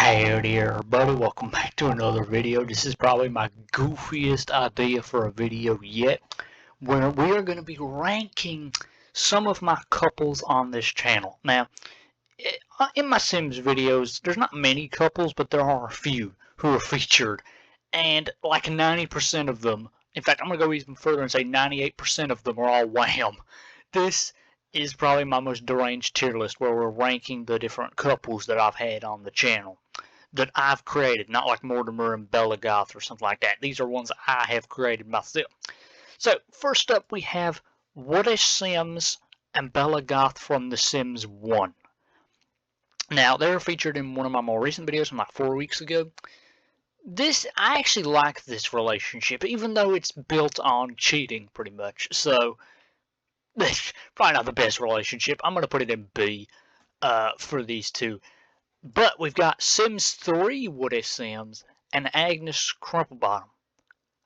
Howdy everybody, welcome back to another video. This is probably my goofiest idea for a video yet, where we are going to be ranking some of my couples on this channel. Now, in my Sims videos, there's not many couples, but there are a few who are featured, and like 90% of them, in fact, I'm going to go even further and say 98% of them are all Wham. This is probably my most deranged tier list where we're ranking the different couples that I've had on the channel that I've created, not like Mortimer and Bella Goth or something like that. These are ones I have created myself. So first up we have Woody Sims and Bella Goth from The Sims 1. Now they're featured in one of my more recent videos from like 4 weeks ago. I actually like this relationship, even though it's built on cheating pretty much. So probably not the best relationship. I'm gonna put it in B for these two. But we've got Sims 3 Woody Sims and Agnes Crumplebottom.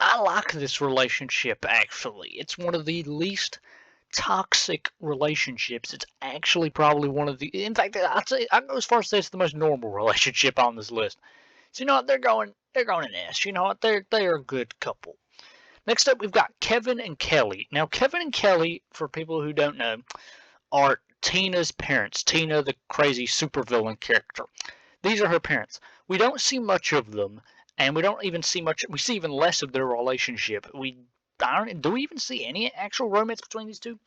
I like this relationship actually. It's one of the least toxic relationships. It's actually probably one of the, in fact, I'd go as far as to say it's the most normal relationship on this list. So you know what, they're going in S. You know what, they're a good couple. Next up, we've got Kevin and Kelly. Now, Kevin and Kelly, for people who don't know, are Tina's parents. Tina, the crazy supervillain character. These are her parents. We don't see much of them, and we don't even see much. We see even less of their relationship. Do we even see any actual romance between these two?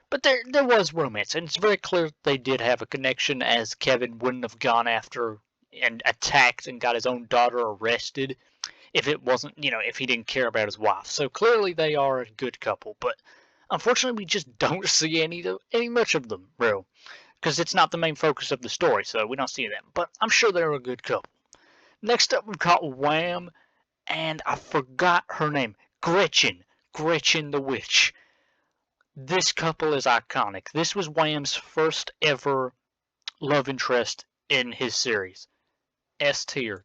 But there was romance, and it's very clear they did have a connection, as Kevin wouldn't have gone after and attacked and got his own daughter arrested if it wasn't, if he didn't care about his wife. So clearly they are a good couple, but unfortunately we just don't see any much of them, bro, because it's not the main focus of the story, so we don't see them. But I'm sure they're a good couple. Next up, we've got Wham, and I forgot her name, Gretchen the witch. This couple is iconic. This was Wham's first ever love interest in his series. S tier.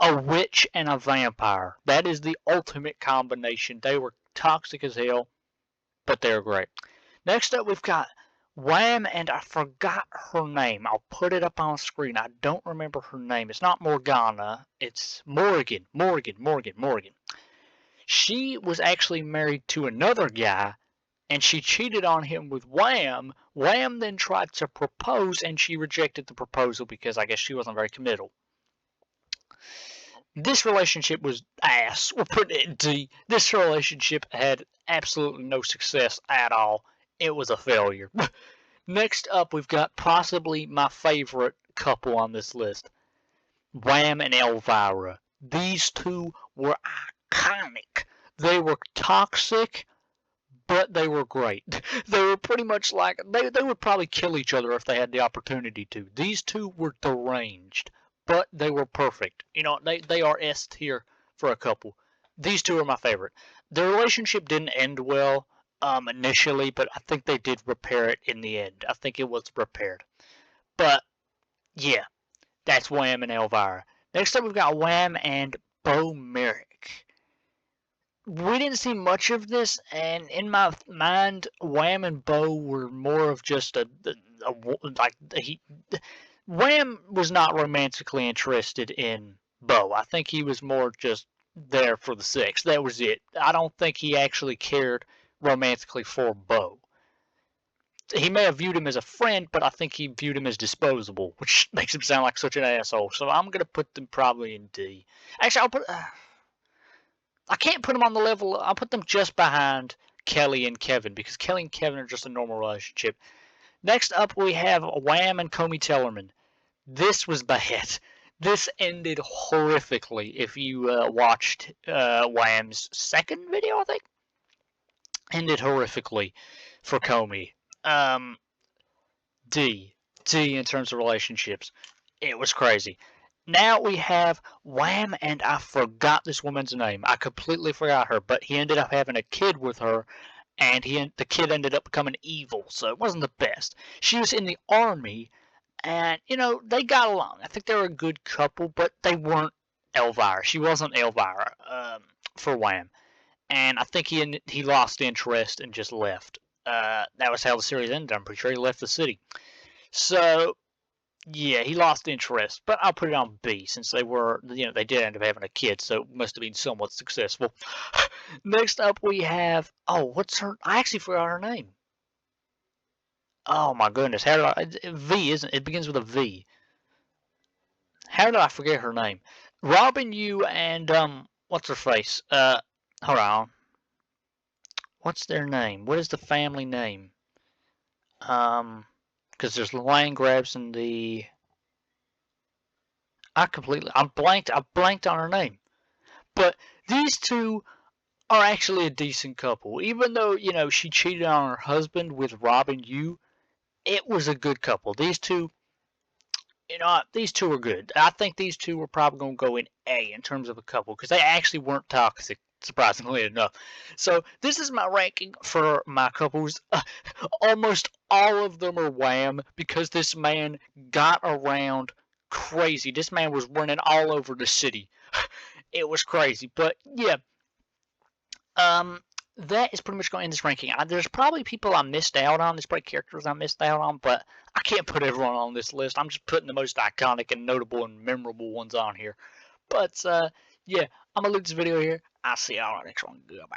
A witch and a vampire. That is the ultimate combination. They were toxic as hell, but they're great. Next up, we've got Wham, and I forgot her name. I'll put it up on screen. I don't remember her name. It's not Morgana. It's Morgan. Morgan. She was actually married to another guy, and she cheated on him with Wham. Wham then tried to propose, and she rejected the proposal because I guess she wasn't very committal. This relationship was ass. We'll put it in D. This relationship had absolutely no success at all. It was a failure. Next up, we've got possibly my favorite couple on this list. Wham and Elvira. These two were iconic. They were toxic, but they were great. They were pretty much like, they would probably kill each other if they had the opportunity to. These two were deranged, but they were perfect. They are S tier for a couple. These two are my favorite. Their relationship didn't end well initially, but I think they did repair it in the end. I think it was repaired. But yeah, that's Wham and Elvira. Next up, we've got Wham and Bo Merrick. We didn't see much of this, and in my mind, Wham and Bo were more of just Wham was not romantically interested in Bo. I think he was more just there for the sex. That was it. I don't think he actually cared romantically for Bo. He may have viewed him as a friend, but I think he viewed him as disposable, which makes him sound like such an asshole. So I'm going to put them probably in D. Actually, I can't put them on the level. I'll put them just behind Kelly and Kevin, because Kelly and Kevin are just a normal relationship. Next up, we have Wham and Comey Tellerman. This was bad. This ended horrifically. If you watched Wham's second video, I think, ended horrifically for Comey. D in terms of relationships. It was crazy. Now we have Wham, and I forgot this woman's name. I completely forgot her, but he ended up having a kid with her, and the kid ended up becoming evil, so it wasn't the best. She was in the army, and, they got along. I think they were a good couple, but they weren't Elvira. She wasn't Elvira for Wham. And I think he lost interest and just left. That was how the series ended. I'm pretty sure he left the city. So, Yeah, he lost interest, but I'll put it on B since they were, they did end up having a kid, so it must have been somewhat successful. Next up, we have, oh, what's her? I actually forgot her name. Oh my goodness, how did V isn't it? Begins with a V. How did I forget her name? Robin Yu and what's her face? Hold on. What's their name? What is the family name? Because there's the land grabs and the. I blanked on her name. But these two are actually a decent couple. Even though, she cheated on her husband with Robin Yu, it was a good couple. These two are good. I think these two were probably going to go in A in terms of a couple because they actually weren't toxic, surprisingly enough. So this is my ranking for my couples. Almost all of them are Wham because this man got around crazy. This man was running all over the city. It was crazy. But yeah, um, that is pretty much going to end this ranking. There's probably people I missed out on. There's probably characters I missed out on, but I can't put everyone on this list. I'm just putting the most iconic and notable and memorable ones on here. But yeah, I'm gonna leave this video here. I'll see y'all on the next one. Goodbye.